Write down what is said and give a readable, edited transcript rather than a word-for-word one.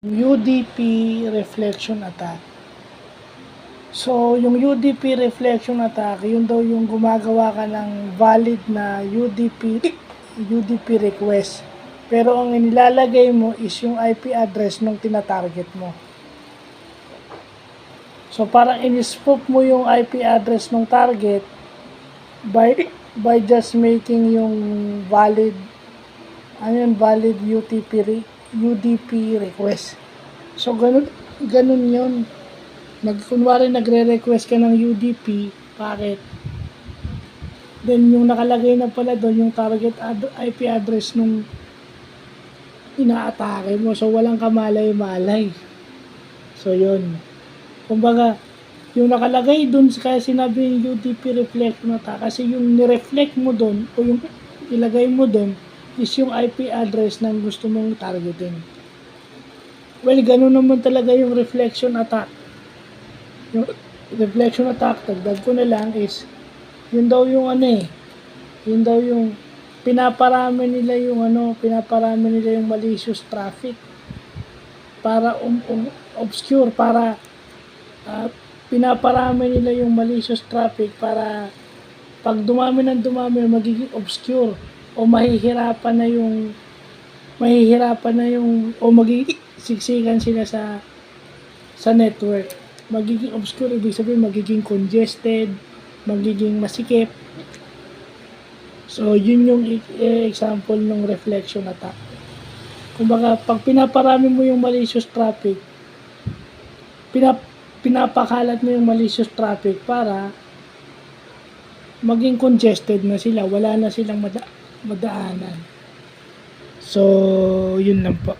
UDP reflection attack. So, yung UDP reflection attack, yun daw yung gumagawa ka ng valid na UDP request. Pero ang inilalagay mo is yung IP address nung tinatarget mo. So, parang in-spoof mo yung IP address ng target by just making yung valid UDP request. So, ganun yun. Kunwari nagre-request ka ng UDP, bakit? Then, yung nakalagay na pala doon, yung target IP address nung inaatake mo. So, walang kamalay-malay. So, yun. Kumbaga, yung nakalagay doon, kaya sinabi yung UDP reflection attack, kasi yung nireflect mo doon, o yung ilagay mo doon, is yung IP address ng gusto mong targetin. Well, ganun naman talaga yung reflection attack. Yung reflection attack, dagdag ko na lang is, yun daw yung yun daw yung pinaparami nila yung malicious traffic para obscure, para pinaparami nila yung malicious traffic para pag dumami magiging obscure o mahihirapan na yung o magiging siksikan sila sa network. Magiging obscure, ibig sabihin magiging congested, magiging masikip. So, yun yung example ng reflection attack. Kumbaga, pag pinaparami mo yung malicious traffic, pinapakalat mo yung malicious traffic para maging congested na sila, wala na silang madaanan. So, yun lang po.